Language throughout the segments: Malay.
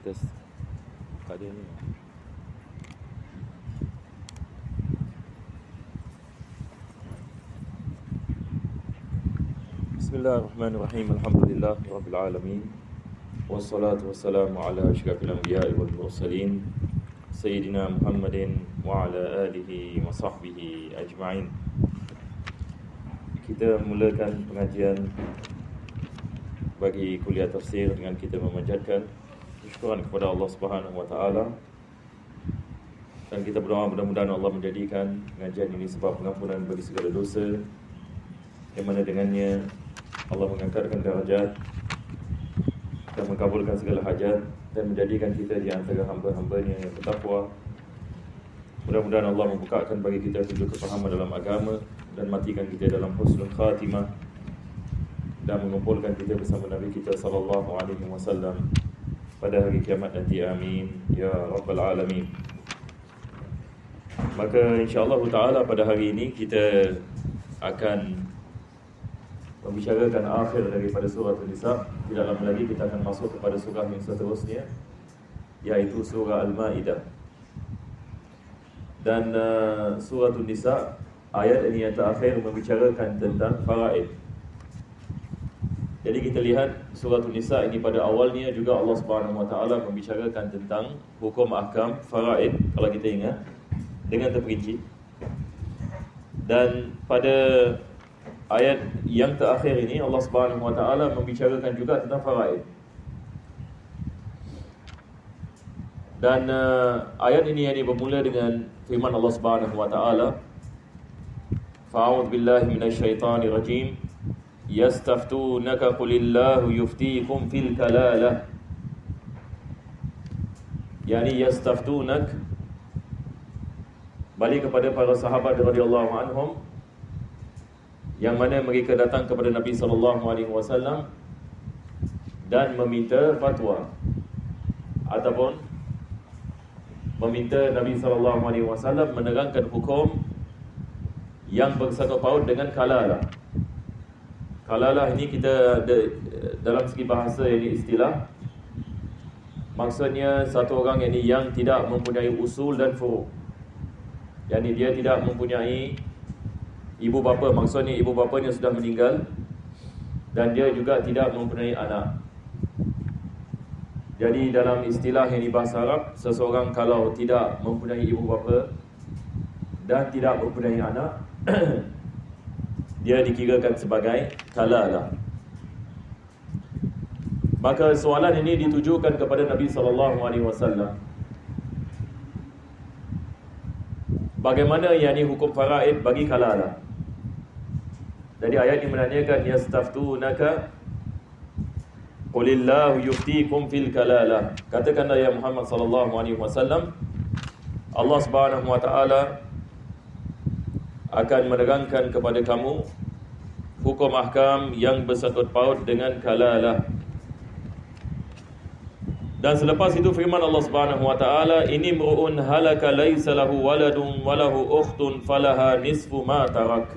tes buka dia ni. Bismillahirrahmanirrahim. Alhamdulillah rabbil alamin. Wassalatu wassalamu ala asyrafil anbiya'i wal mursalin Sayyidina Muhammadin wa ala alihi wa sahbihi ajma'in. Kita mulakan pengajian bagi kuliah tafsir dengan kita memanjatkan syukuran kepada Allah Subhanahu wa taala, dan kita berdoa mudah-mudahan Allah menjadikan pengajian ini sebab pengampunan bagi segala dosa, yang mana dengannya Allah mengangkatkan darajat dan mengabulkan segala hajat dan menjadikan kita di antara hamba-hambanya yang bertakwa. Mudah-mudahan Allah membukakan bagi kita pintu kefahaman dalam agama dan matikan kita dalam husnul khatimah, dan mengumpulkan kita bersama Nabi kita sallallahu alaihi wasallam pada hari kiamat nanti. Amin ya rabbal alamin. Maka insya-Allah taala pada hari ini kita akan membicarakan akhir daripada surah An-Nisa. Tidak lama lagi kita akan masuk kepada surah yang seterusnya, yaitu surah Al-Maidah. Dan surah An-Nisa ayat ini yang terakhir membicarakan tentang faraid. Jadi kita lihat surah An-Nisa ini pada awalnya juga Allah Subhanahu wa taala membicarakan tentang hukum ahkam faraid, kalau kita ingat, dengan terperinci. Dan pada ayat yang terakhir ini Allah Subhanahu wa taala membicarakan juga tentang faraid. Dan ayat ini yang bermula dengan firman Allah Subhanahu wa taala, Fa'udzu billahi minasyaitonir rajim. Yastaftunaka qulillahu yuftikum fil kalalah. Yani yastaftunak, balik kepada para sahabat radhiyallahu anhum, yang mana mereka datang kepada Nabi sallallahu alaihi wasallam dan meminta fatwa ataupun meminta Nabi sallallahu alaihi wasallam menerangkan hukum yang bersangkut paut dengan kalalah. Kalalah ini kita dalam segi bahasa ini istilah, maksudnya satu orang yang tidak mempunyai usul dan furu'. Yani dia tidak mempunyai ibu bapa, maksudnya ibu bapanya sudah meninggal, dan dia juga tidak mempunyai anak. Jadi dalam istilah yang di bahasa Arab, seseorang kalau tidak mempunyai ibu bapa dan tidak mempunyai anak dia dikirakan sebagai kalalah. Maka soalan ini ditujukan kepada Nabi sallallahu alaihi wasallam. Bagaimana yakni hukum faraid bagi kalalah? Jadi ayat ini menanyakan yastaftunaka qulillahu yuftikum fil kalalah. Katakanlah ya Muhammad sallallahu alaihi wasallam, Allah Subhanahu wa taala akan menerangkan kepada kamu hukum ahkam yang bersangkut paut dengan kalalah. Dan selepas itu firman Allah Subhanahu wa taala, ini mru'un halaka laisa lahu waladun wa lahu ukhtun falaha nisfu ma tarak.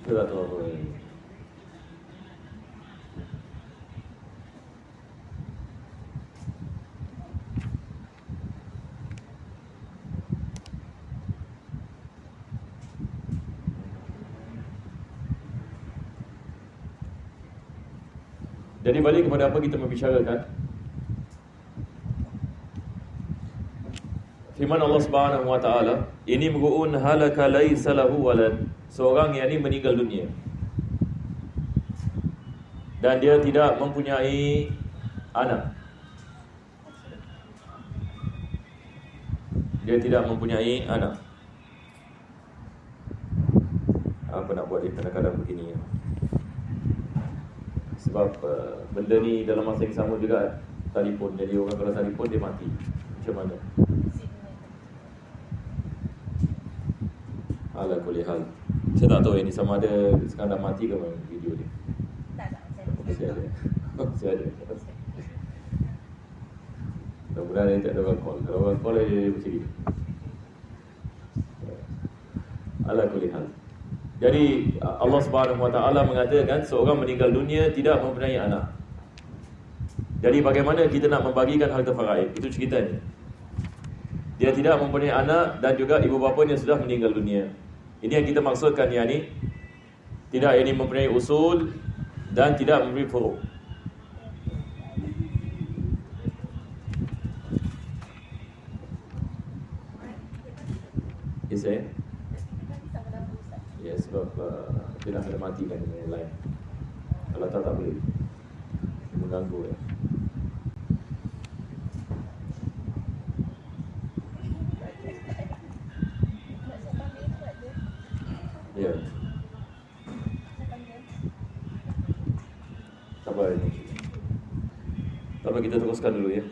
Saya tak tahu apa ini. Jadi balik kepada apa kita membicarakan, firman Allah Subhanahu wa taala, ini mru'un halaka laisa lahu walad. Seorang yang ini meninggal dunia dan dia tidak mempunyai anak. Dia tidak mempunyai anak. Apa nak buat dia kadang-kadang begini ya? Sebab benda ni dalam masa yang sama juga telefon. Jadi orang kalau telefon dia mati. Macam mana? Ala kulli hal. Saya tak tahu ini sama ada sekarang dah mati ke video dia. Tak, Masih ada. Masih ada. Mudah-mudahan tak ada orang call. Kalau orang call dia macam ni. Ala kulli hal. Jadi Allah Subhanahu Wa Taala mengatakan seorang meninggal dunia tidak mempunyai anak. Jadi bagaimana kita nak membagikan harta faraid? Itu ceritanya. Dia tidak mempunyai anak dan juga ibu bapanya sudah meninggal dunia. Ini yang kita maksudkan, yakni tidak ini mempunyai usul dan tidak memberi furu'. Yes, saya? Ya, sebab dia nak kena matikan yang lain. Kalau tak boleh mengganggu ya. Ya. Sabar ini. Tapi kita teruskan dulu ya.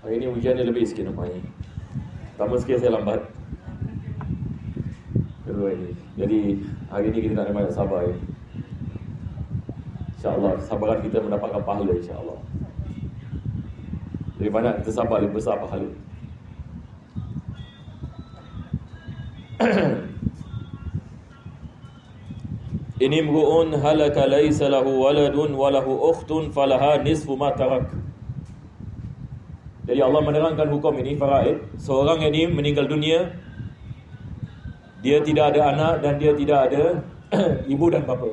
Hari ini hujannya lebih sikit nampaknya. Pertama sikit saya lambat. Kedua ini. Jadi hari ini kita nak banyak sabar ya. InsyaAllah sabaran kita mendapatkan pahala insyaAllah. Lebih banyak kita sabar, lebih besar pahala. Ini mru'un halaka laysa lahu waladun wa lahu ukhtun falaha nisfu ma tarak. Jadi Allah menerangkan hukum ini faraid. Seorang ini meninggal dunia, dia tidak ada anak dan dia tidak ada ibu dan bapa.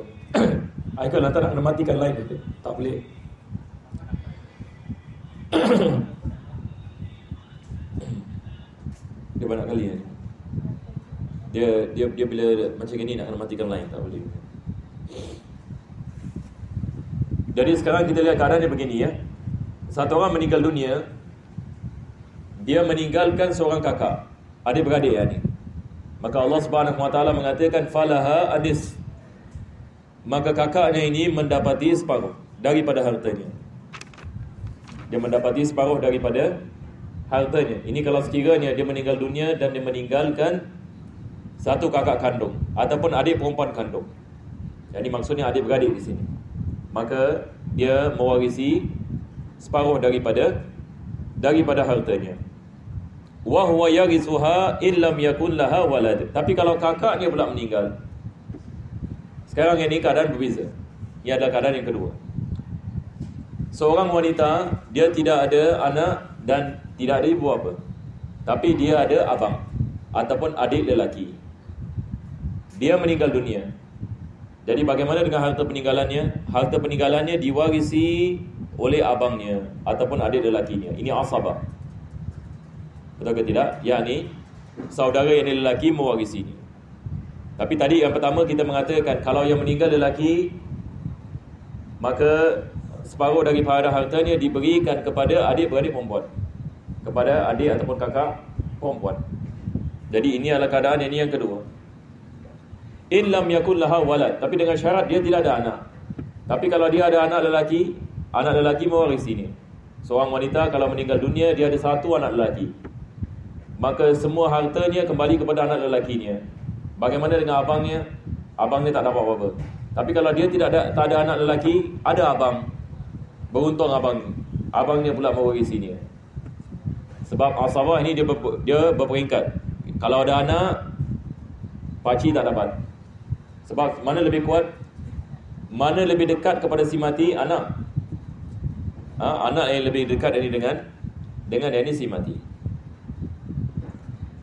Aikal tak nak matikan lain itu. Tak boleh. Dia banyak kali ni. Dia bila macam ini nak kena matikan lain, tak boleh. Jadi sekarang kita lihat keadaan dia begini ya. Satu orang meninggal dunia, dia meninggalkan seorang kakak, adik-beradik ya ni. Maka Allah Subhanahu Wa Taala mengatakan falaha adis. Maka kakaknya ini mendapati separuh daripada hartanya. Dia mendapati separuh daripada hartanya. Ini kalau sekiranya dia meninggal dunia dan dia meninggalkan satu kakak kandung ataupun adik perempuan kandung. Jadi maksudnya adik-beradik di sini. Maka dia mewarisi separuh daripada hartanya. Wa huwa yarithuha illam yakun laha walad. Tapi kalau kakaknya pula meninggal, sekarang ini keadaan berbeza. Ini adalah keadaan yang kedua. Seorang wanita, dia tidak ada anak dan tidak ada ibu bapa, tapi dia ada abang ataupun adik lelaki. Dia meninggal dunia. Jadi bagaimana dengan harta peninggalannya? Harta peninggalannya diwarisi oleh abangnya ataupun adik lelakinya. Ini asabah. Betul ke tidak? Yakni saudara yang lelaki mewarisi ini. Tapi tadi yang pertama kita mengatakan kalau yang meninggal lelaki, maka separuh daripada hartanya diberikan kepada adik-beradik perempuan, kepada adik ataupun kakak perempuan. Jadi ini adalah keadaan yang kedua. In lam yakun laha walad, tapi dengan syarat dia tidak ada anak. Tapi kalau dia ada anak lelaki mewarisi ini. Seorang wanita kalau meninggal dunia, dia ada satu anak lelaki, maka semua hartanya kembali kepada anak lelakinya. Bagaimana dengan abangnya? Abangnya tak dapat apa-apa. Tapi kalau dia tak ada anak lelaki, ada abang, beruntung abangnya pula mewarisi ini. Sebab asabah ini dia berperingkat. Kalau ada anak, pakcik tak dapat. Sebab mana lebih kuat, mana lebih dekat kepada si mati? Anak. Anak yang lebih dekat ini dengan yang ini si mati.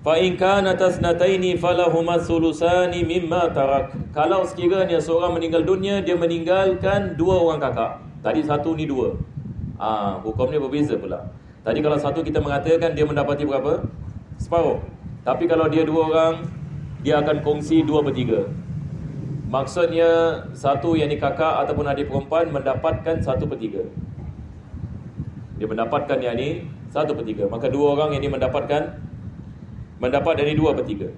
Fa in kana tasnataini falahuma sulusani mimma tarak. Kalau sekiranya seorang meninggal dunia, dia meninggalkan dua orang kakak. Tadi satu ni dua. Hukumnya berbeza pula. Tadi kalau satu kita mengatakan dia mendapati berapa? Separuh. Tapi kalau dia dua orang, dia akan kongsi 2/3. Maksudnya satu yang ni kakak ataupun adik perempuan mendapatkan 1/3. Dia mendapatkan yang ni 1/3. Maka dua orang yang ni mendapat dari 2/3.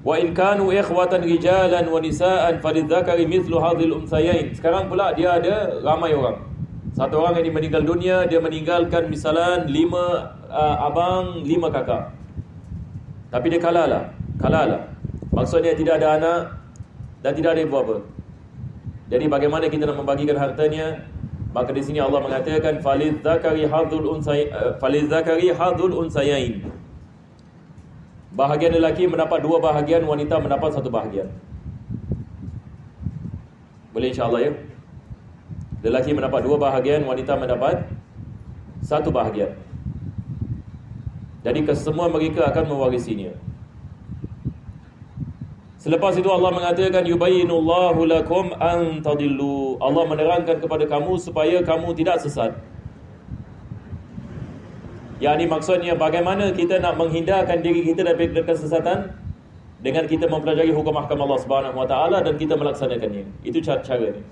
Wa in kanu ikhwatan rijalan wa nisaan falidzakari mithlu hadzal unsayain. Sekarang pula dia ada ramai orang. Satu orang yang meninggal dunia, dia meninggalkan misalan 5 abang, 5 kakak. Tapi dia kalah lah. Maksudnya tidak ada anak dan tidak ada ibu bapa. Jadi bagaimana kita nak membagikan hartanya? Maka di sini Allah mengatakan falidzakari hadzul unsayain. Bahagian lelaki mendapat 2 bahagian, wanita mendapat 1 bahagian. Boleh insya-Allah ya? Lelaki mendapat 2 bahagian, wanita mendapat 1 bahagian. Jadi kesemua mereka akan mewarisinya. Selepas itu Allah mengatakan yubayyinullahu lakum an tadillu. Allah menerangkan kepada kamu supaya kamu tidak sesat. Yang ini maksudnya bagaimana kita nak menghindarkan diri kita daripada kesesatan dengan kita mempelajari hukum ahkam Allah Subhanahu Wa Taala dan kita melaksanakannya. Itu cara-caranya.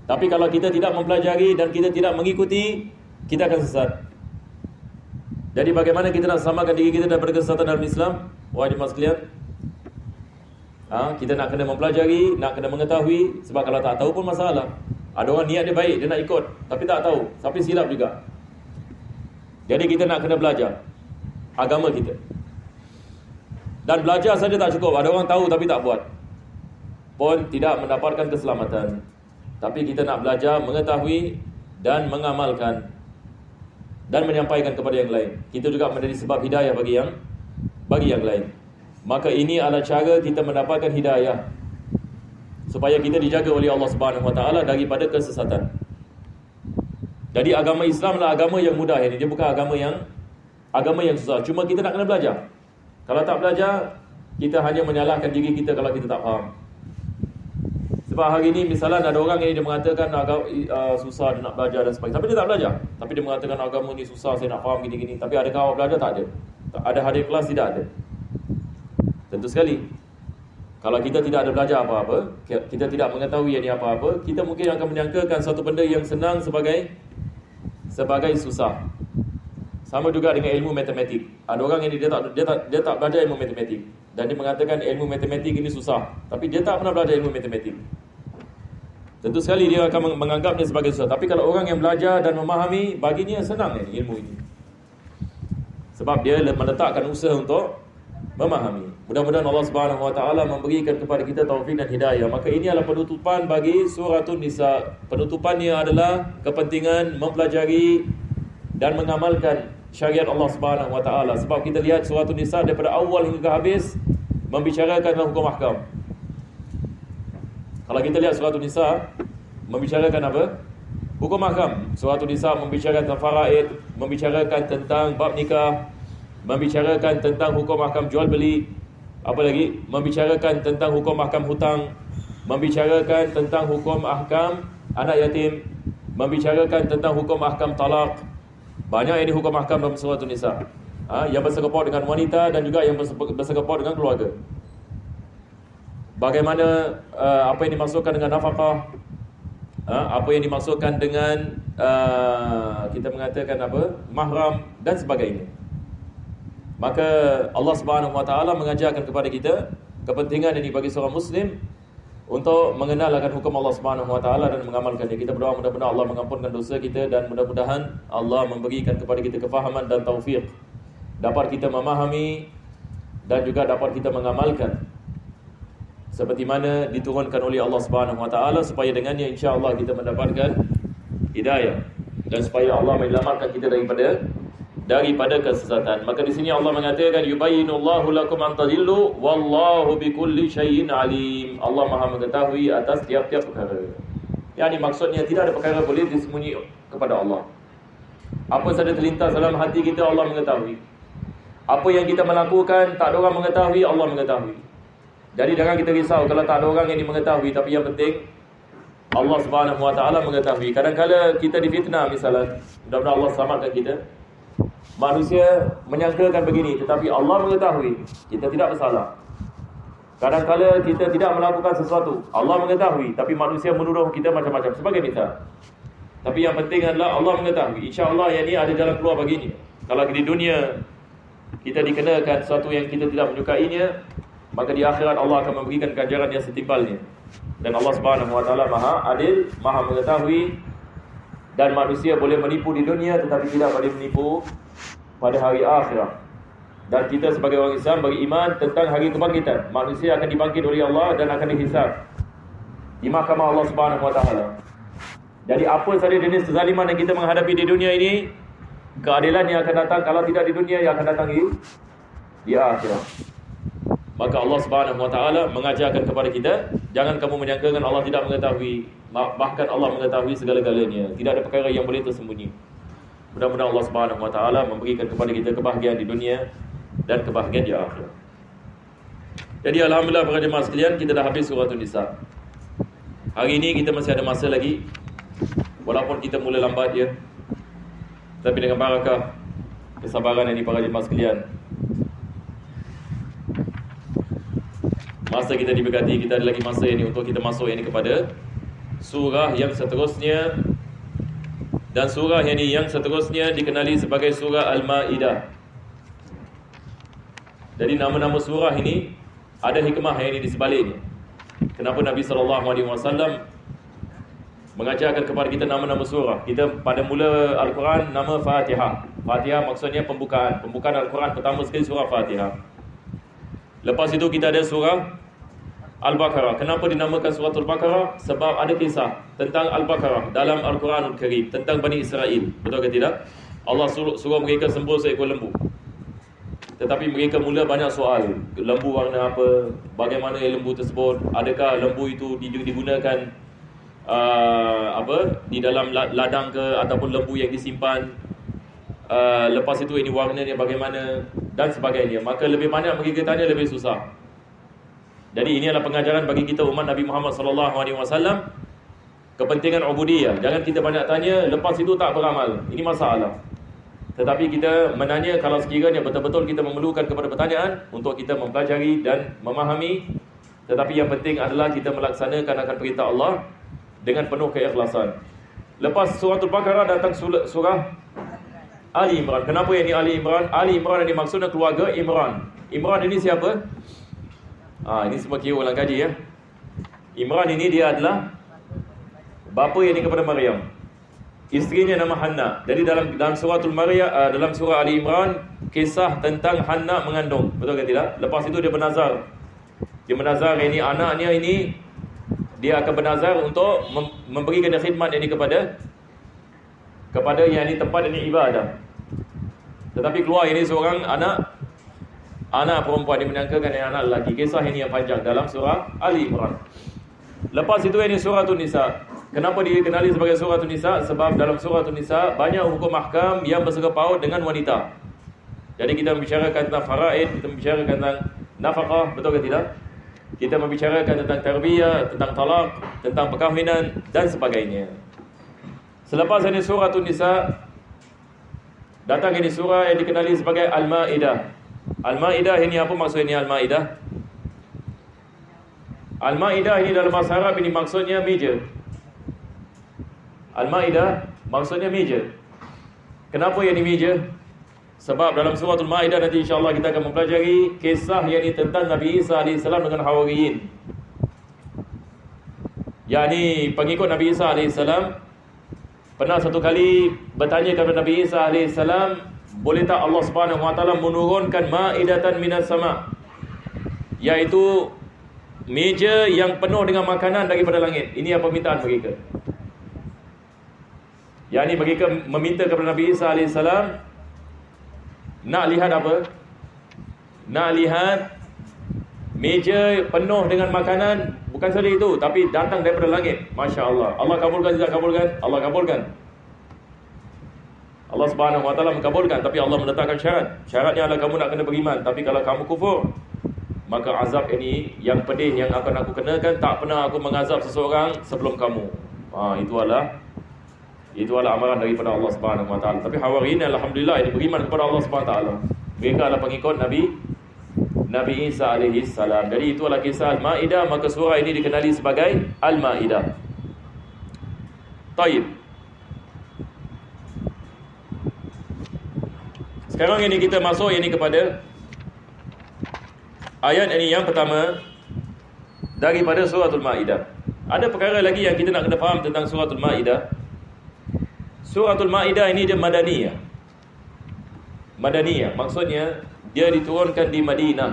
Tapi kalau kita tidak mempelajari dan kita tidak mengikuti, kita akan sesat. Jadi bagaimana kita nak selamatkan diri kita daripada kesesatan dalam Islam? Wahai jemaah sekalian, kita nak kena mempelajari, nak kena mengetahui. Sebab kalau tak tahu pun masalah. Ada orang niat dia baik, dia nak ikut, tapi tak tahu, tapi silap juga. Jadi kita nak kena belajar agama kita. Dan belajar saja tak cukup. Ada orang tahu tapi tak buat, pun tidak mendapatkan keselamatan. Tapi kita nak belajar, mengetahui dan mengamalkan dan menyampaikan kepada yang lain. Kita juga menjadi sebab hidayah bagi yang lain. Maka ini adalah cara kita mendapatkan hidayah, supaya kita dijaga oleh Allah Subhanahu Wa Taala daripada kesesatan. Jadi agama Islam adalah agama yang mudah ini. Dia bukan agama yang susah. Cuma kita nak kena belajar. Kalau tak belajar, kita hanya menyalahkan diri kita kalau kita tak faham. Sebab hari ini misalnya ada orang yang dia mengatakan agama susah, dia nak belajar dan sebagainya, tapi dia tak belajar. Tapi dia mengatakan agama ni susah, saya nak faham gini-gini. Tapi adakah awak belajar? Tak ada. Ada hadir kelas? Tidak ada. Tentu sekali. Kalau kita tidak ada belajar apa-apa, kita tidak mengetahui ini apa-apa, kita mungkin akan menyangkakan satu benda yang senang sebagai susah. Sama juga dengan ilmu matematik. Ada orang yang dia tak belajar ilmu matematik dan dia mengatakan ilmu matematik ini susah, tapi dia tak pernah belajar ilmu matematik. Tentu sekali dia akan menganggapnya sebagai susah. Tapi kalau orang yang belajar dan memahami, baginya senang ilmu ini. Sebab dia meletakkan usaha untuk memahami. Mudah-mudahan Allah Subhanahu Wa Taala memberikan kepada kita taufik dan hidayah. Maka ini adalah penutupan bagi Suratul Nisa. Penutupannya adalah kepentingan mempelajari dan mengamalkan syariat Allah Subhanahu Wa Taala. Sebab kita lihat Suratul Nisa daripada awal hingga habis membicarakan hukum ahkam. Kalau kita lihat Suratul Nisa membicarakan apa? Hukum ahkam. Suratul Nisa membicarakan tentang faraid, membicarakan tentang bab nikah, membicarakan tentang hukum ahkam jual beli, apa lagi? Membicarakan tentang hukum ahkam hutang, membicarakan tentang hukum ahkam anak yatim, membicarakan tentang hukum ahkam talak. Banyak ini hukum ahkam dalam Suratul Nisa. Yang bersangkut dengan wanita dan juga yang bersangkut dengan keluarga. Bagaimana apa yang dimaksudkan dengan nafkah, apa yang dimaksudkan dengan kita mengatakan apa? Mahram dan sebagainya. Maka Allah Subhanahu Wa Taala mengajarkan kepada kita kepentingan ini bagi seorang Muslim untuk mengenal akan hukum Allah Subhanahu Wa Taala dan mengamalkannya. Kita berdoa mudah-mudahan Allah mengampunkan dosa kita dan mudah-mudahan Allah memberikan kepada kita kefahaman dan taufik, dapat kita memahami dan juga dapat kita mengamalkan seperti mana diturunkan oleh Allah Subhanahu Wa Taala, supaya dengannya insya-Allah kita mendapatkan hidayah dan supaya Allah menyelamatkan kita daripada kesesatan. Maka di sini Allah mengatakan yubayyinullahu lakum an tadillu wallahu bikulli syai'in alim. Allah Maha mengetahui atas tiap-tiap perkara. Yang ini maksudnya tidak ada perkara boleh disembunyi kepada Allah. Apa saja terlintas dalam hati kita, Allah mengetahui. Apa yang kita melakukan, tak ada orang mengetahui, Allah mengetahui. Jadi jangan kita risau kalau tak ada orang yang mengetahui, tapi yang penting Allah Subhanahu Wa Taala mengetahui. Kadang-kadang kita difitnah misalnya, mudah-mudahan Allah selamatkan kita. Manusia menyangkakan begini, tetapi Allah mengetahui kita tidak bersalah. Kadang-kadang kita tidak melakukan sesuatu, Allah mengetahui, tapi manusia menuduh kita macam-macam sebagai misal. Tapi yang penting adalah Allah mengetahui. InsyaAllah yang ini ada jalan keluar baginya. Kalau di dunia kita dikenakan sesuatu yang kita tidak menyukainya, maka di akhirat Allah akan memberikan ganjaran yang setimbalnya. Dan Allah Subhanahu Wa Taala Maha Adil, Maha mengetahui. Dan manusia boleh menipu di dunia tetapi tidak boleh menipu pada hari akhirat. Dan kita sebagai orang Islam beriman tentang hari kebangkitan. Manusia akan dibangkit oleh Allah dan akan dihisab. di mahkamah Allah Subhanahu Wa Taala. Jadi apa sahaja jenis kezaliman yang kita menghadapi di dunia ini, keadilan yang akan datang kalau tidak di dunia, yang akan datang di akhirat. Maka Allah Subhanahu Wa Taala mengajarkan kepada kita, jangan kamu menyangkakan Allah tidak mengetahui, bahkan Allah mengetahui segala-galanya. Tidak ada perkara yang boleh tersembunyi. Mudah-mudahan Allah Subhanahu Wa Taala memberikan kepada kita kebahagiaan di dunia dan kebahagiaan di akhirat. Jadi alhamdulillah para jemaah sekalian, kita dah habis surah An-Nisa. Hari ini kita masih ada masa lagi, walaupun kita mula lambat ya, tapi dengan barakah kesabaran ini para jemaah sekalian, masa kita diberkati, kita ada lagi masa ini untuk kita masuk ini kepada surah yang seterusnya. Dan surah ini yang seterusnya dikenali sebagai surah Al-Ma'idah. Jadi nama-nama surah ini ada hikmah yang ini di sebaliknya. Kenapa Nabi SAW mengajarkan kepada kita nama-nama surah? Kita pada mula Al-Quran nama Fatihah. Fatihah maksudnya pembukaan. Pembukaan Al-Quran pertama sekali surah Fatihah. Lepas itu kita ada surah Al-Baqarah. Kenapa dinamakan surah Al-Baqarah? Sebab ada kisah tentang Al-Baqarah dalam Al-Quranul Karim, tentang Bani Israel. Betul ke tidak? Allah suruh mereka sembur seekor lembu. Tetapi mereka mula banyak soal. Lembu warna apa? Bagaimana lembu tersebut? Adakah lembu itu digunakan di dalam ladang ke, ataupun lembu yang disimpan? Lepas itu ini warnanya bagaimana? Dan sebagainya. Maka lebih banyak mereka tanya, lebih susah. Jadi ini adalah pengajaran bagi kita umat Nabi Muhammad SAW, kepentingan ubudiyah. Jangan kita banyak tanya, lepas itu tak beramal. Ini masalah. Tetapi kita menanya kalau sekiranya betul-betul kita memerlukan kepada pertanyaan untuk kita mempelajari dan memahami. Tetapi yang penting adalah kita melaksanakan akan perintah Allah dengan penuh keikhlasan. Lepas surah Al-Baqarah datang surah Ali Imran. Kenapa ini Ali Imran? Ali Imran ini maksudnya keluarga Imran. Imran ini siapa? Ini semua kira ulang kaji ya. Imran ini dia adalah bapa yang ini kepada Maryam. Isterinya nama Hanna. Jadi dalam suratul Maryam, dalam surah Ali Imran, kisah tentang Hanna mengandung. Betul ke tidak? Lepas itu dia bernazar. Dia bernazar ini anaknya ini, dia akan bernazar untuk memberikan khidmat ini kepada yang ini tempat ini ibadah. Tetapi keluar ini seorang anak perempuan, dia menyangkakan yang anak lelaki. Kisah ini yang panjang dalam surah Ali Imran. Lepas itu ini surah An-Nisa. Kenapa dikenali sebagai surah An-Nisa? Sebab dalam surah An-Nisa banyak hukum ahkam yang bersangkut paut dengan wanita. Jadi kita membicarakan tentang faraid, kita membicarakan tentang nafkah, betul ke tidak? Kita membicarakan tentang tarbiyah, tentang talak, tentang perkahwinan dan sebagainya. Selepas ini surah An-Nisa, datang ini surah yang dikenali sebagai Al-Ma'idah. Al-Ma'idah ini apa maksudnya Al-Ma'idah? Al-Ma'idah ini dalam bahasa Arab ini maksudnya meja. Al-Ma'idah maksudnya meja. Kenapa yang ini meja? Sebab dalam surah Al-Ma'idah nanti insyaAllah kita akan mempelajari kisah yang ini tentang Nabi Isa AS dengan Hawariyin. Yang ini pengikut Nabi Isa AS pernah satu kali bertanya kepada Nabi Isa AS, boleh tak Allah Subhanahu Wa Taala menurunkan ma'idatan minas sama', iaitu meja yang penuh dengan makanan daripada langit. Ini apa permintaan mereka. Yang ini mereka meminta kepada Nabi Isa AS, nak lihat apa? Nak lihat meja penuh dengan makanan. Bukan saja itu, tapi datang daripada langit. Masya Allah. Allah kabulkan, tidak kabulkan? Allah kabulkan. Allah Subhanahu Wa Taala mengabulkan, tapi Allah meletakkan syarat. Syaratnya adalah kamu nak kena beriman. Tapi kalau kamu kufur, maka azab ini yang pedih yang akan aku kenakan, tak pernah aku mengazab seseorang sebelum kamu. Itu adalah amaran daripada Allah Subhanahu Wa Taala. Tapi Hawariyin alhamdulillah ini beriman kepada Allah Subhanahu Wa Taala. Mereka adalah pengikut Nabi Isa alaihi salam. Jadi itu adalah kisah Al-Ma'idah. Maka surah ini dikenali sebagai Al-Ma'idah. Taib. Sekarang ini kita masuk ini kepada ayat ini yang pertama daripada surah Al-Ma'idah. Ada perkara lagi yang kita nak kena faham tentang surah Al-Ma'idah. Surah Al-Ma'idah ini dia Madaniyah. Madaniyah maksudnya dia diturunkan di Madinah.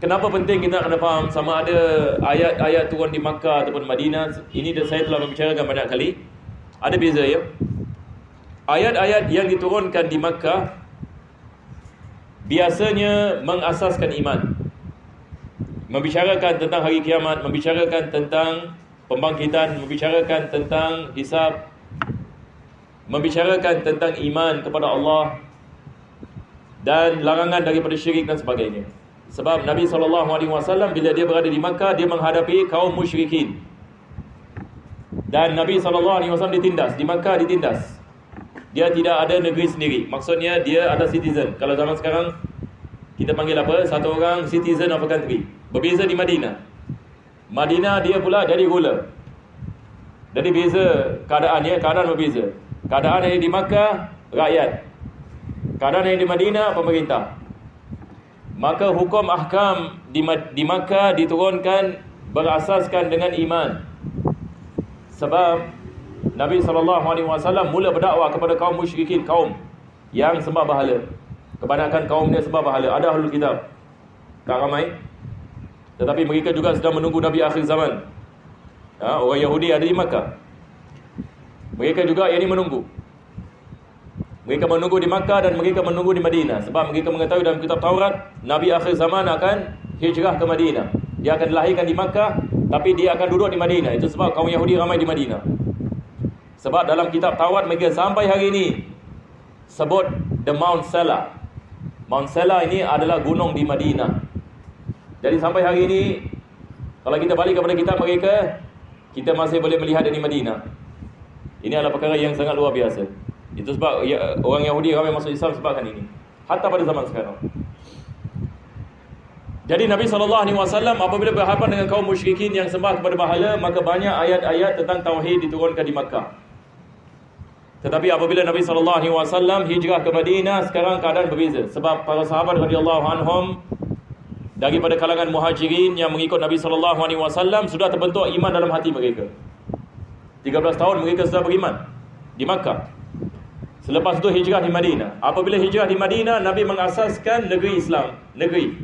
kenapa penting kita kena faham sama ada ayat-ayat turun di Makkah ataupun Madinah? Ini saya telah membicarakan banyak kali. Ada beza ya. Ayat-ayat yang diturunkan di Makkah biasanya mengasaskan iman, membicarakan tentang hari kiamat, membicarakan tentang pembangkitan, membicarakan tentang hisab, membicarakan tentang iman kepada Allah dan larangan daripada syirik dan sebagainya. Sebab Nabi SAW bila dia berada di Makkah, dia menghadapi kaum musyrikin. Dan Nabi SAW ditindas, di Makkah ditindas. Dia tidak ada negeri sendiri. Maksudnya dia ada citizen. Kalau zaman sekarang kita panggil apa? Satu orang citizen of a country. Berbeza di Madinah. Madinah dia pula jadi ruler. Jadi beza keadaannya, keadaan berbeza. Keadaan yang di Makkah, rakyat. Keadaan yang di Madinah, pemerintah. Maka hukum ahkam di Makkah diturunkan berasaskan dengan iman. Sebab Nabi SAW mula berdakwah kepada kaum musyrikin, kaum yang sembah berhala. Kebanyakan kaum dia sembah berhala. Ada ahlul kitab, tak ramai, tetapi mereka juga sedang menunggu Nabi akhir zaman. Orang Yahudi ada di Makkah. Mereka juga yang ini menunggu. Mereka menunggu di Makkah dan mereka menunggu di Madinah. Sebab mereka mengetahui dalam kitab Taurat, Nabi akhir zaman akan hijrah ke Madinah. Dia akan dilahirkan di Makkah, tapi dia akan duduk di Madinah. Itu sebab kaum Yahudi ramai di Madinah. Sebab dalam kitab Taurat mereka sampai hari ini sebut the Mount Sela. Mount Sela ini adalah gunung di Madinah. Jadi sampai hari ini, kalau kita balik kepada kitab mereka, kita masih boleh melihat di Madinah. Ini adalah perkara yang sangat luar biasa. Itu sebab orang Yahudi ramai masuk Islam sebabkan ini. Hatta pada zaman sekarang. Jadi Nabi SAW apabila berhadapan dengan kaum musyrikin yang sembah kepada berhala, maka banyak ayat-ayat tentang tauhid diturunkan di Makkah. Tetapi apabila Nabi SAW hijrah ke Madinah, sekarang keadaan berbeza. Sebab para sahabat radhiyallahu anhum daripada kalangan muhajirin yang mengikut Nabi SAW sudah terbentuk iman dalam hati mereka. 13 tahun mereka sudah beriman di Makkah. Selepas itu hijrah di Madinah. Apabila hijrah di Madinah, Nabi mengasaskan negeri Islam, negeri.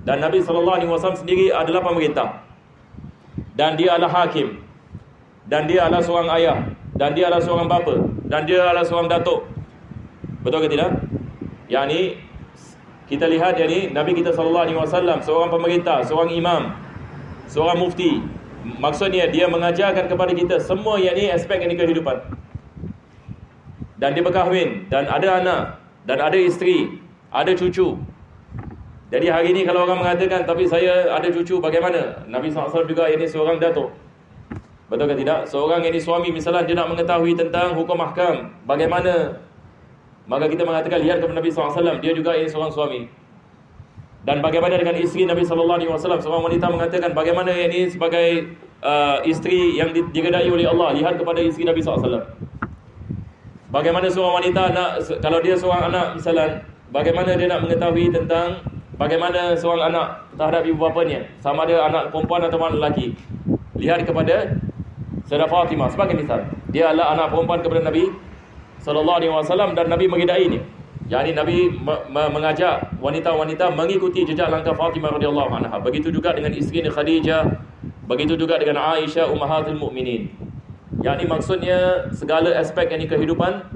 Dan Nabi SAW sendiri adalah pemerintah. Dan dia adalah hakim. Dan dia adalah seorang ayah. Dan dia adalah seorang bapa. Dan dia adalah seorang datuk. Betul ke tidak? Yang ini kita lihat yang Nabi kita SAW seorang pemerintah, seorang imam, seorang mufti. Maksudnya dia mengajarkan kepada kita semua yang ini aspek yang kehidupan. Dan dia berkahwin, dan ada anak, dan ada isteri, ada cucu. Jadi hari ini kalau orang mengatakan, tapi saya ada cucu, bagaimana? Nabi SAW juga ini seorang datuk. Betul ke tidak? Seorang ini suami, misalnya dia nak mengetahui tentang hukum ahkam, bagaimana? Maka kita mengatakan, lihat kepada Nabi SAW, dia juga ini seorang suami. Dan bagaimana dengan isteri Nabi SAW? Seorang wanita mengatakan, bagaimana ini sebagai isteri yang diredai oleh Allah? Lihat kepada isteri Nabi SAW. Bagaimana seorang wanita kalau dia seorang anak misalnya, bagaimana dia nak mengetahui tentang bagaimana seorang anak terhadap ibu bapanya, sama ada anak perempuan atau anak lelaki. Lihat kepada Sayyidah Fatimah sebagai misal. Dia adalah anak perempuan kepada Nabi SAW dan Nabi meridainya. Jadi Nabi mengajak wanita-wanita mengikuti jejak langkah Fatimah radhiyallahu anha. Begitu juga dengan isteri Khadijah, begitu juga dengan Aisyah ummahatul mukminin. Yang ini maksudnya segala aspek yang kehidupan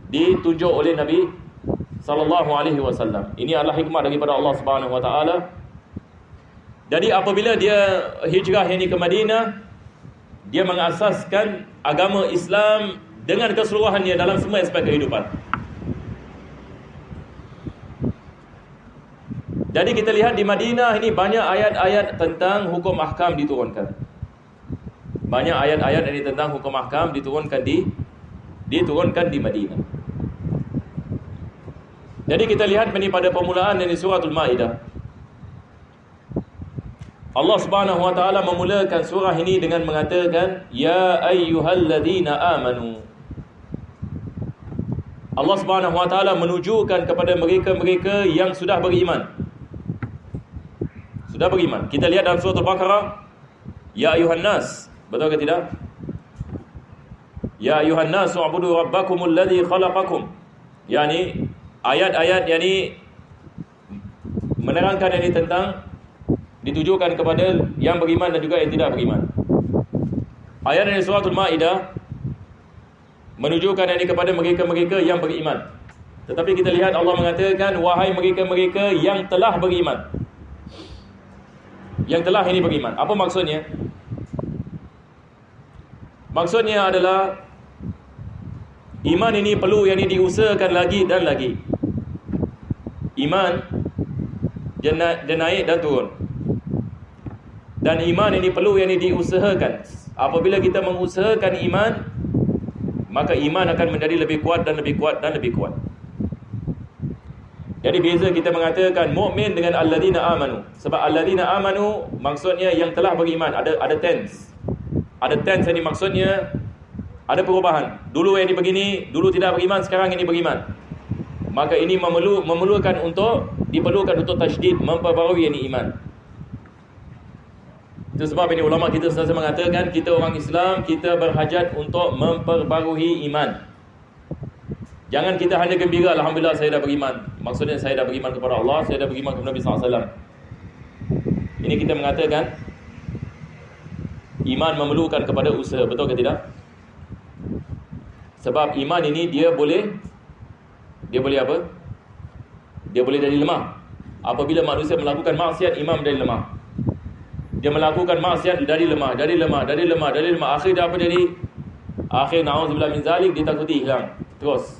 ditunjuk oleh Nabi SAW. Ini adalah hikmah daripada Allah Subhanahu Wa Taala. Jadi apabila dia hijrah ini ke Madinah, dia mengasaskan agama Islam dengan keseluruhannya dalam semua aspek kehidupan. Jadi kita lihat di Madinah ini banyak ayat-ayat tentang hukum ahkam diturunkan. Banyak ayat-ayat ini tentang hukum ahkam diturunkan di Madinah. Jadi kita lihat ini pada permulaan dari suratul Maidah. Allah Subhanahu Wa Taala memulakan surah ini dengan mengatakan, Ya ayyuhalladzina amanu. Allah Subhanahu Wa Taala menujukan kepada mereka-mereka yang sudah beriman. Sudah beriman. Kita lihat dalam surah Al-Baqarah, Ya ayyuhan nas. Betul ke tidak? Ya ayuhan nas wa'budu rabbakumul ladzi khalaqakum. Yani ayat-ayat yani menerangkan yang ini tentang ditujukan kepada yang beriman dan juga yang tidak beriman. Ayat dari suratul Maidah menunjukkan yang ini kepada mereka-mereka yang beriman. Tetapi kita lihat Allah mengatakan, wahai mereka-mereka yang telah beriman. Yang telah ini beriman. Apa maksudnya? Maksudnya adalah iman ini perlu yang ini diusahakan lagi dan lagi. Iman dia naik dan turun. Dan iman ini perlu yang ini diusahakan. Apabila kita mengusahakan iman, maka iman akan menjadi lebih kuat dan lebih kuat dan lebih kuat. Jadi beza kita mengatakan mukmin dengan alladzina amanu. Sebab alladzina amanu maksudnya yang telah beriman. Ada tense. Ada tense yang maksudnya ada perubahan. Dulu yang ini begini, dulu tidak beriman, sekarang ini beriman. Maka ini diperlukan untuk tasydid, memperbarui ini iman. Itu sebab ini ulama kita selalu mengatakan kita orang Islam, kita berhajat untuk memperbarui iman. Jangan kita hanya gembira, alhamdulillah saya dah beriman. Maksudnya saya dah beriman kepada Allah, saya dah beriman kepada Nabi SAW. Ini kita mengatakan iman memerlukan kepada usaha, betul ke tidak? Sebab iman ini dia boleh apa? Dia boleh jadi lemah. Apabila manusia melakukan maksiat, iman menjadi lemah. Dia melakukan maksiat dari lemah. Akhir dia apa jadi? Akhir na'udzubillah min zalik, dia takuti hilang. Terus.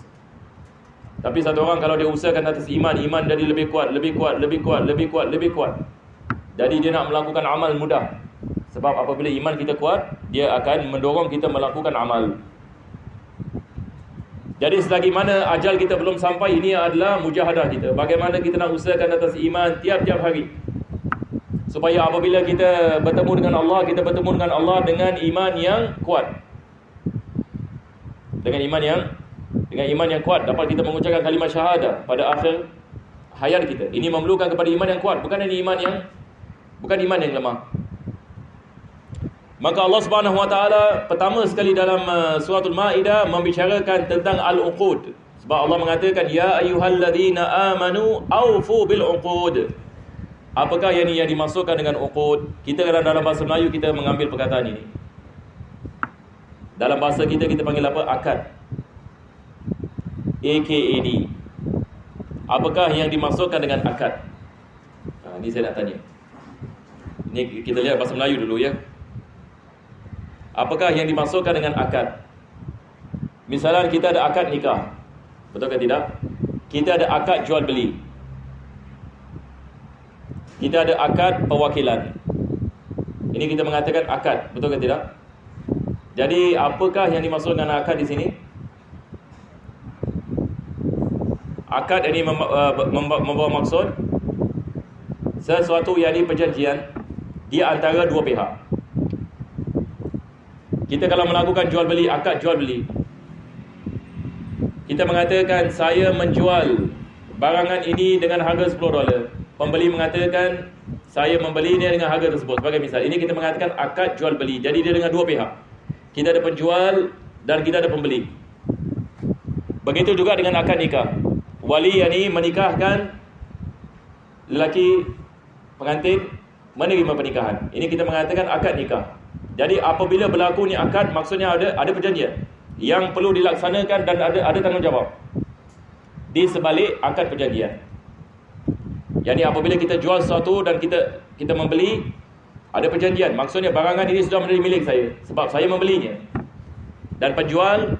Tapi satu orang kalau dia usahakan atas iman jadi lebih kuat. Jadi dia nak melakukan amal mudah. Sebab apabila iman kita kuat, dia akan mendorong kita melakukan amal. Jadi selagi mana ajal kita belum sampai, ini adalah mujahadah kita. Bagaimana kita nak usahakan atas iman tiap-tiap hari. Supaya apabila kita bertemu dengan Allah, kita bertemu dengan Allah dengan iman yang kuat. Dengan iman yang kuat dapat kita mengucapkan kalimat syahadah pada akhir hayat kita. Ini memerlukan kepada iman yang kuat, bukan iman yang lemah. Maka Allah Subhanahu wa taala pertama sekali dalam suratul Maidah membicarakan tentang al-uqud. Sebab Allah mengatakan ya ayyuhalladzina amanu aufu bil uqud. Apakah yang dimasukkan dengan uqud? Kita dalam bahasa Melayu kita mengambil perkataan ini. Dalam bahasa kita panggil apa? Akad. AKAD. Apakah yang dimasukkan dengan akad? Ini saya nak tanya. Ini kita lihat bahasa Melayu dulu ya. Apakah yang dimasukkan dengan akad? Misalnya kita ada akad nikah. Betul ke tidak? Kita ada akad jual beli. Kita ada akad perwakilan. Ini kita mengatakan akad. Betul ke tidak? Jadi apakah yang dimasukkan dengan akad di sini? Akad ini membawa maksud sesuatu yang perjanjian di antara dua pihak. Kita kalau melakukan jual beli, akad jual beli, kita mengatakan saya menjual barangan ini dengan harga $10. Pembeli mengatakan saya membelinya dengan harga tersebut. Sebagai misal, ini kita mengatakan akad jual beli. Jadi dia dengan dua pihak. Kita ada penjual dan kita ada pembeli. Begitu juga dengan akad nikah. Wali yang ini menikahkan lelaki pengantin menerima pernikahan. Ini kita mengatakan akad nikah. Jadi apabila berlaku ni akad, maksudnya ada perjanjian yang perlu dilaksanakan dan ada tanggungjawab di sebalik akad perjanjian. Jadi apabila kita jual sesuatu dan kita membeli, ada perjanjian. Maksudnya barangan ini sudah menjadi milik saya sebab saya membelinya. Dan penjual,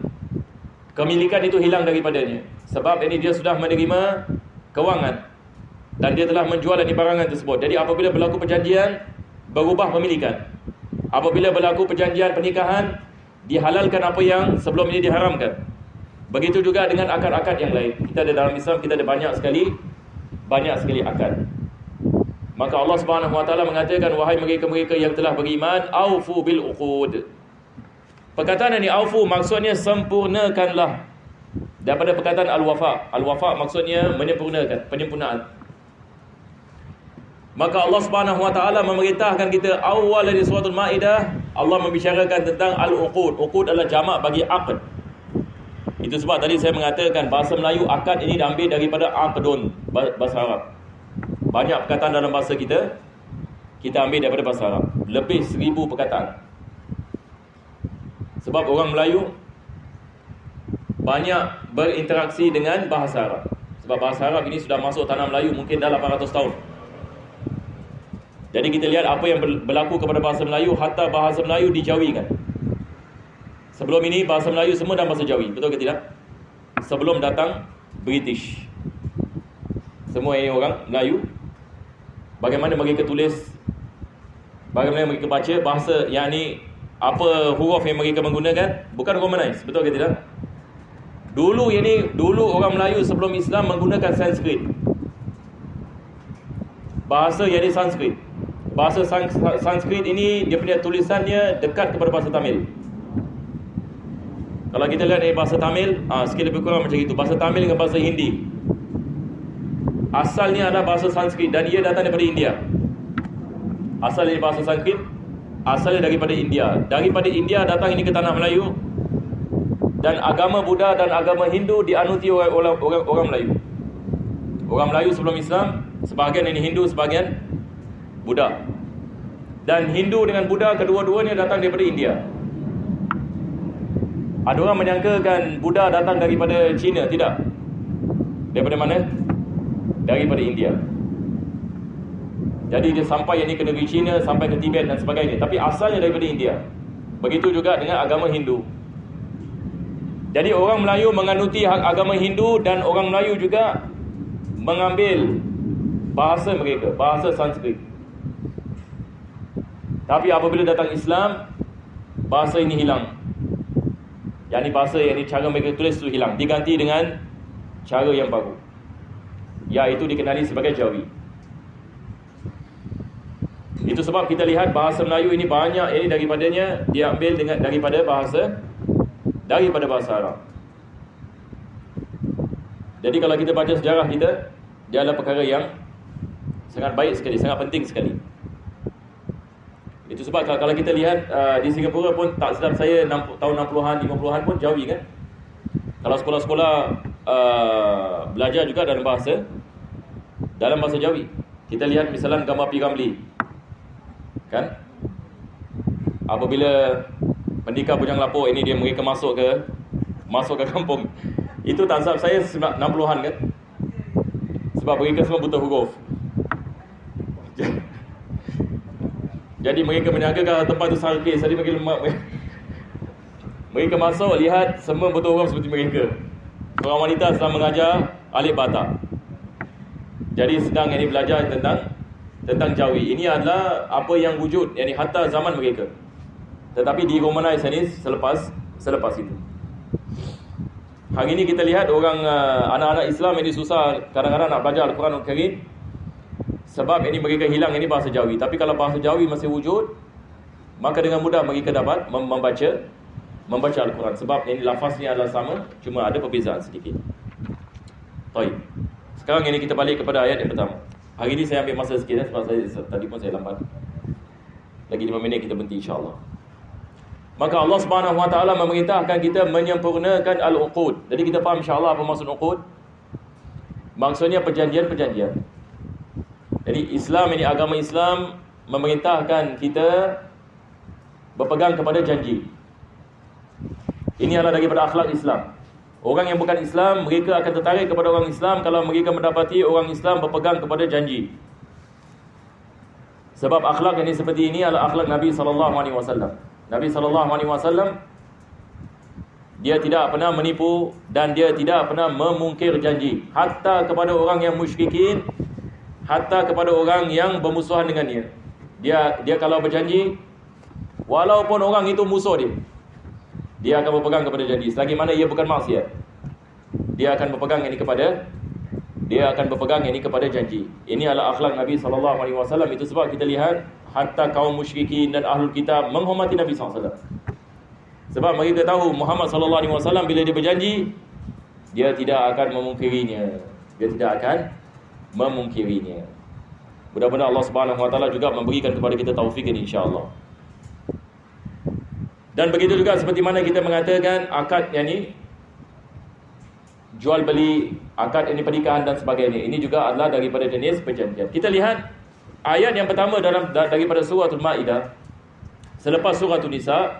kemilikan itu hilang daripadanya. Sebab ini dia sudah menerima kewangan dan dia telah menjual ini barangan tersebut. Jadi apabila berlaku perjanjian, berubah pemilikan. Apabila berlaku perjanjian pernikahan, dihalalkan apa yang sebelum ini diharamkan. Begitu juga dengan akad-akad yang lain. Kita ada dalam Islam, kita ada banyak sekali akad. Maka Allah Subhanahu wa taala mengatakan wahai mereka-mereka yang telah beriman, aufu bil uqud. Perkataan ini aufu maksudnya sempurnakanlah. Daripada perkataan al-wafa. Al-wafa maksudnya menyempurnakan, penyempurnaan. Maka Allah Subhanahu wa taala memerintahkan kita awal dari suratul Maidah, Allah membicarakan tentang al-uqud. Uqud adalah jamak bagi aqd. Itu sebab tadi saya mengatakan bahasa Melayu akad ini diambil daripada aqdun, bahasa Arab. Banyak perkataan dalam bahasa kita ambil daripada bahasa Arab. Lebih 1000 perkataan. Sebab orang Melayu banyak berinteraksi dengan bahasa Arab. Sebab bahasa Arab ini sudah masuk tanah Melayu mungkin dah 800 tahun. Jadi kita lihat apa yang berlaku kepada bahasa Melayu, hatta bahasa Melayu dijawikan. Sebelum ini bahasa Melayu semua dalam bahasa Jawi, betul ke tidak? Sebelum datang British, semua ini orang Melayu. Bagaimana mereka tulis, bagaimana mereka baca, bahasa yang ni, apa huruf yang mereka menggunakan, bukan Romanized, betul ke tidak? Dulu orang Melayu sebelum Islam menggunakan Sanskrit. Bahasa yang di Sanskrit. Bahasa Sanskrit ini, dia punya tulisannya dekat kepada bahasa Tamil. Kalau kita lihat dari bahasa Tamil, sikit lebih kurang macam itu. Bahasa Tamil dengan bahasa Hindi, asalnya adalah bahasa Sanskrit dan ia datang daripada India. Asal dari bahasa Sanskrit, asalnya daripada India. Daripada India datang ini ke tanah Melayu. Dan agama Buddha dan agama Hindu dianuti oleh orang Melayu. Orang Melayu sebelum Islam, sebahagian ini Hindu, sebahagian Buddha. Dan Hindu dengan Buddha kedua-duanya datang daripada India. Ada orang menyangkakan Buddha datang daripada China. Tidak. Daripada mana? Daripada India. Jadi dia sampai yang ni ke negeri China, sampai ke Tibet dan sebagainya. Tapi asalnya daripada India. Begitu juga dengan agama Hindu. Jadi orang Melayu menganuti agama Hindu dan orang Melayu juga mengambil bahasa mereka, bahasa Sanskrit. Tapi apabila datang Islam, bahasa ini hilang. Yang ni bahasa yang ni cara mereka tulis itu hilang, diganti dengan cara yang baru, iaitu dikenali sebagai Jawi. Itu sebab kita lihat bahasa Melayu ini banyak ini daripadanya diambil daripada bahasa Arab. Jadi kalau kita baca sejarah kita, dia adalah perkara yang sangat baik sekali, sangat penting sekali. Itu sebab kalau kita lihat di Singapura pun, tak silap saya tahun 60-an, 50-an pun Jawi kan. Kalau sekolah-sekolah belajar juga dalam bahasa Jawi. Kita lihat misalnya gambar P. Ramlee kan, apabila pendekar Bujang Lapuk ini mereka masuk ke kampung, itu tak silap saya 60-an kan. Sebab mereka semua buta huruf. Jadi mereka menyangka tempat itu salkis. Jadi mereka masuk, lihat semua buta huruf seperti mereka. Seorang wanita sedang mengajar alif bata. Jadi sedang ini belajar tentang Jawi. Ini adalah apa yang wujud, yakni hatta zaman mereka. Tetapi di Romanize ini selepas itu. Hari ini kita lihat orang anak-anak Islam ini susah kadang-kadang nak belajar Al-Quran Al-Karim, sebab ini mereka hilang ini bahasa Jawi. Tapi kalau bahasa Jawi masih wujud, maka dengan mudah mereka dapat membaca Al-Quran. Sebab ini lafaznya adalah sama, cuma ada perbezaan sedikit. Baik. Sekarang ini kita balik kepada ayat yang pertama. Hari ini saya ambil masa sikit sebab tadi pun saya lambat. Lagi 5 minit kita berhenti insya-Allah. Maka Allah Subhanahu Wa Taala memerintahkan kita menyempurnakan al-uqud. Jadi kita faham insya-Allah apa maksud uqud. Maksudnya perjanjian-perjanjian. Jadi Islam ini, agama Islam memerintahkan kita berpegang kepada janji. Ini adalah daripada akhlak Islam. Orang yang bukan Islam, mereka akan tertarik kepada orang Islam kalau mereka mendapati orang Islam berpegang kepada janji. Sebab akhlak ini seperti ini adalah akhlak Nabi SAW. Nabi SAW, dia tidak pernah menipu dan dia tidak pernah memungkir janji. Hatta kepada orang yang musyrikin, hatta kepada orang yang bermusuhan dengannya. Dia kalau berjanji, walaupun orang itu musuh dia akan berpegang kepada janji. Selagi mana ia bukan maksiat, dia akan berpegang ini kepada janji. Ini adalah akhlak Nabi SAW. Itu sebab kita lihat hatta kaum musyrikin dan ahlul kitab menghormati Nabi SAW. Sebab mereka tahu Muhammad SAW bila dia berjanji, dia tidak akan memungkirinya. Mudah-mudahan Allah Subhanahu Wa Taala juga memberikan kepada kita taufik ini insya-Allah. Dan begitu juga seperti mana kita mengatakan akad yang ni, jual beli, akad ini pernikahan dan sebagainya. Ini juga adalah daripada jenis perjanjian. Kita lihat ayat yang pertama daripada surah Al-Ma'idah. Selepas surah An-Nisa,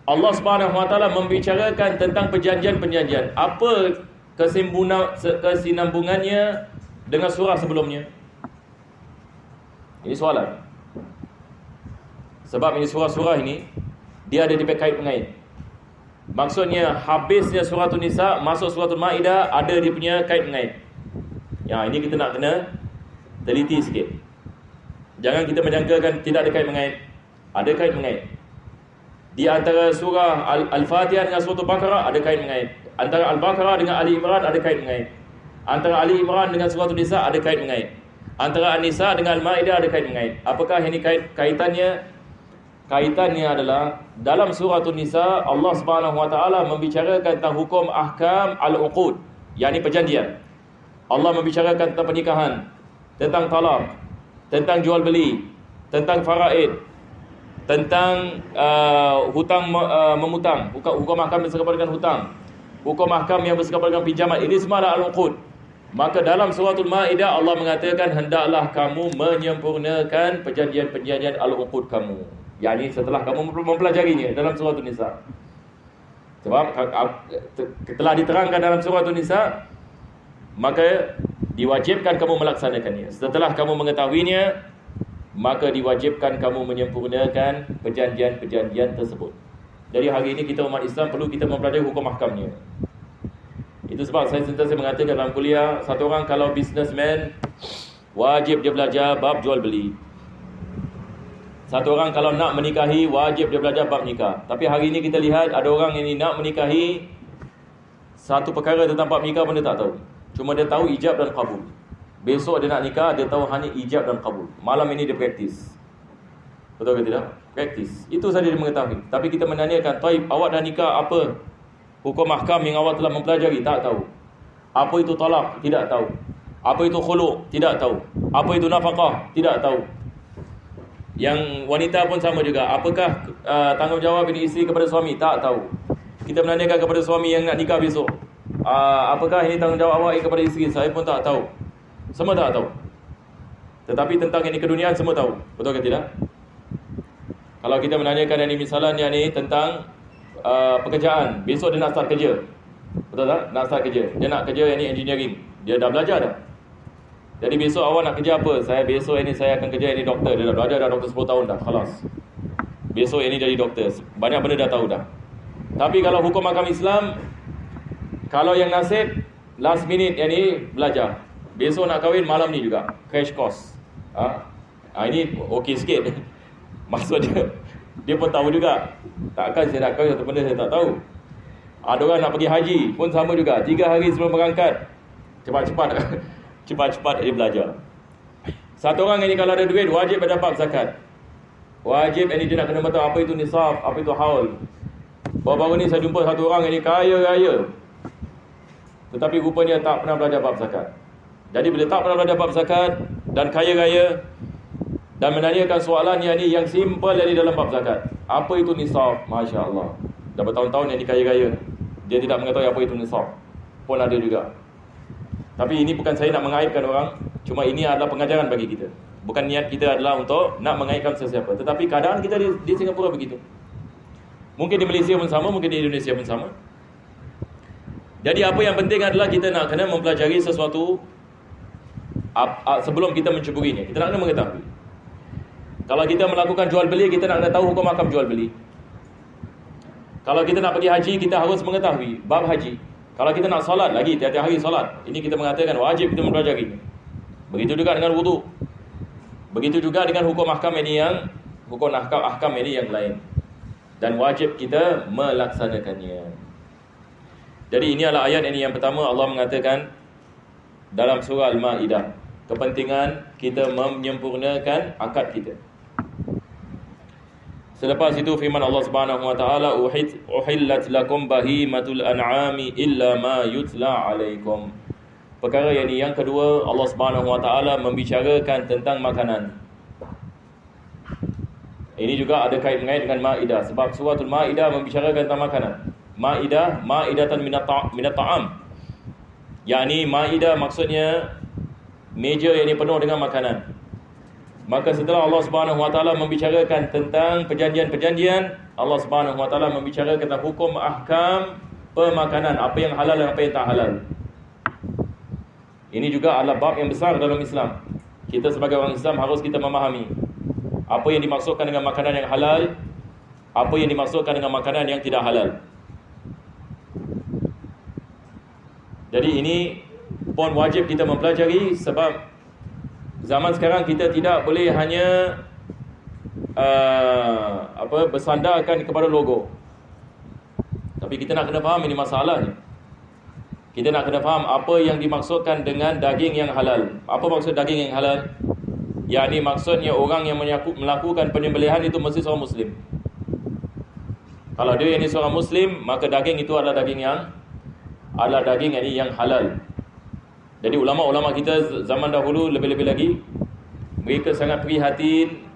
Allah Subhanahu Wa Taala membicarakan tentang perjanjian-perjanjian. Apa kesinambungannya dengan surah sebelumnya? Ini soalan. Sebab ini surah-surah ini dia ada dikait-mengait. Maksudnya habisnya surah An-Nisa masuk surah Al-Ma'idah ada dia punya kait-mengait. Ya, ini kita nak kena teliti sikit. Jangan kita menjangkakan tidak ada kait-mengait. Ada kait-mengait. Di antara surah Al-Fatihah dengan surah Al-Baqarah ada kait-mengait. Antara Al-Baqarah dengan Ali Imran ada kait-mengait. Antara Ali Imran dengan surah An-Nisa ada kait-mengait. Antara An-Nisa dengan Al-Ma'idah ada kait-mengait. Apakah ini kaitannya? Kaitannya adalah dalam surah An-Nisa Allah Subhanahu Wa Taala membicarakan tentang hukum ahkam al-uqud, yakni perjanjian. Allah membicarakan tentang pernikahan, tentang talak, tentang jual beli, tentang faraid, tentang hutang memutang, hukum ahkam yang bersangkutan dengan hutang, hukum ahkam yang bersangkutan dengan pinjaman. Ini semua adalah al-uqud. Maka dalam surah Al-Ma'idah Allah mengatakan hendaklah kamu menyempurnakan perjanjian-perjanjian al-uqud kamu. Yang setelah kamu mempelajarinya dalam surah An-Nisa. Sebab telah diterangkan dalam surah An-Nisa, maka diwajibkan kamu melaksanakannya. Setelah kamu mengetahuinya, maka diwajibkan kamu menyempurnakan perjanjian-perjanjian tersebut. Jadi hari ini kita umat Islam perlu kita mempelajari hukum ahkamnya. Itu sebab saya sentiasa mengatakan dalam kuliah, satu orang kalau businessman, wajib dia belajar bab jual beli. Satu orang kalau nak menikahi, wajib dia belajar bab nikah. Tapi hari ini kita lihat ada orang yang nak menikahi, satu perkara tentang bab nikah pun dia tak tahu. Cuma dia tahu ijab dan qabul. Besok dia nak nikah, dia tahu hanya ijab dan qabul. Malam ini dia praktis. Betul ke tidak? Praktis. Itu saja dia mengetahui. Tapi kita menanyakan, taib, awak dah nikah apa? Hukum ahkam yang awak telah mempelajari, tak tahu. Apa itu talak? Tidak tahu. Apa itu khulu'? Tidak tahu. Apa itu nafkah? Tidak tahu. Yang wanita pun sama juga. Apakah tanggungjawab ini isteri kepada suami? Tak tahu. Kita menanyakan kepada suami yang nak nikah besok, apakah ini tanggungjawab awak kepada isteri? Saya pun tak tahu. Semua tak tahu. Tetapi tentang ini keduniaan semua tahu. Betul ke tidak? Kalau kita menanyakan ini misalnya ni tentang pekerjaan, besok dia nak start kerja. Betul tak? Nak start kerja. Dia nak kerja yang ni engineering. Dia dah belajar dah. Jadi besok awak nak kerja apa? Besok ini saya akan kerja ini doktor. Dia dah belajar dah doktor 10 tahun dah. Khalas. Besok ini jadi doktor. Banyak benda dah tahu dah. Tapi kalau hukum ahkam Islam, kalau yang nasib last minute yang ni belajar. Besok nak kahwin malam ni juga. Crash course. Ini okey sikit. Maksud dia pun tahu juga. Takkan saya nak kahwin satu benda saya tak tahu. Ada orang nak pergi haji pun sama juga. 3 hari sebelum berangkat, cepat-cepat dia belajar. Satu orang ini kalau ada duit, wajib pada bab zakat. Wajib ini dia nak kena tahu apa itu nisab, apa itu haul. Baru-baru ni saya jumpa satu orang ini kaya raya, tetapi rupanya tak pernah belajar bab zakat. Jadi bila tak pernah belajar bab zakat dan kaya raya, dan menanyakan soalan yang simple dari dalam bab zakat. Apa itu nisab? Masya Allah. Dah bertahun-tahun yang ni kaya raya, dia tidak mengetahui apa itu nisab. Pun ada juga. Tapi ini bukan saya nak mengaibkan orang. Cuma ini adalah pengajaran bagi kita. Bukan niat kita adalah untuk nak mengaibkan sesiapa. Tetapi keadaan kita di Singapura begitu. Mungkin di Malaysia pun sama, mungkin di Indonesia pun sama. Jadi apa yang penting adalah kita nak kena mempelajari sesuatu sebelum kita mencuburinya. Kita nak kena mengetahui. Kalau kita melakukan jual beli, kita nak kena tahu hukum ahkam jual beli. Kalau kita nak pergi haji, kita harus mengetahui bab haji. Kalau kita nak solat lagi, tiap-tiap hari solat, ini kita mengatakan wajib kita mempelajari. Begitu juga dengan wudu. Begitu juga dengan hukum ahkam ini yang lain. Dan wajib kita melaksanakannya. Jadi ini adalah ayat ini yang pertama Allah mengatakan dalam surah Al-Ma'idah. Kepentingan kita menyempurnakan akad kita. Selepas itu firman Allah Subhanahu wa taala, uhillat lakum bahimatul an'ami illa ma yutla alaikum. Perkara yang kedua, Allah Subhanahu wa taala membicarakan tentang makanan. Ini juga ada kait-mengait dengan Maidah, sebab surah Al-Maidah membicarakan tentang makanan. Ma'idatan minat ta'am. yakni Maidah maksudnya meja yang penuh dengan makanan. Maka setelah Allah Subhanahu Wa Taala membicarakan tentang perjanjian-perjanjian, Allah Subhanahu Wa Taala membicarakan tentang hukum ahkam pemakanan, apa yang halal dan apa yang tak halal. Ini juga adalah bab yang besar dalam Islam. Kita sebagai orang Islam harus kita memahami apa yang dimaksudkan dengan makanan yang halal, apa yang dimaksudkan dengan makanan yang tidak halal. Jadi ini pun wajib kita mempelajari, sebab zaman sekarang kita tidak boleh hanya bersandarkan kepada logo. Tapi kita nak kena faham ini masalahnya. Kita nak kena faham apa yang dimaksudkan dengan daging yang halal. Apa maksud daging yang halal? Yakni maksudnya orang yang melakukan penyembelihan itu mesti seorang Muslim. Kalau dia ini seorang Muslim, maka daging itu adalah daging yang halal. Jadi ulama-ulama kita zaman dahulu lebih-lebih lagi, mereka sangat prihatin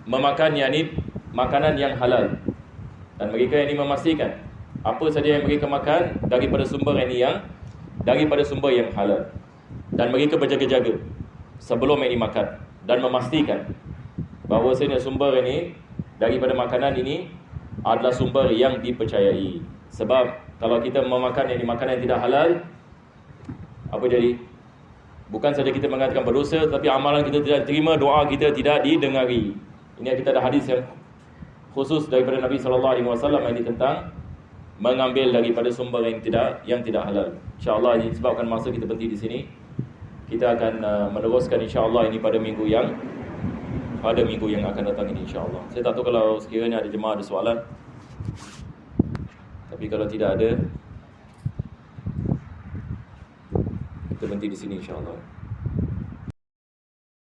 memakan yakni makanan yang halal. Dan mereka ini memastikan apa saja yang mereka makan daripada sumber yang halal. Dan mereka berjaga-jaga sebelum ini makan dan memastikan bahawa sumber ini daripada makanan ini adalah sumber yang dipercayai. Sebab kalau kita memakan makanan yang tidak halal, apa jadi? Bukan saja kita mengatakan berdosa, tapi amalan kita tidak terima, doa kita tidak didengari. Ini kita ada hadis yang khusus daripada Nabi SAW ini tentang mengambil daripada sumber yang tidak halal. InsyaAllah, ini sebabkan masa kita berhenti di sini. Kita akan meneruskan insyaAllah ini pada minggu yang akan datang ini insyaAllah. Saya tak tahu kalau sekiranya ada jemaah ada soalan. Tapi kalau tidak ada, kita berhenti di sini insyaAllah.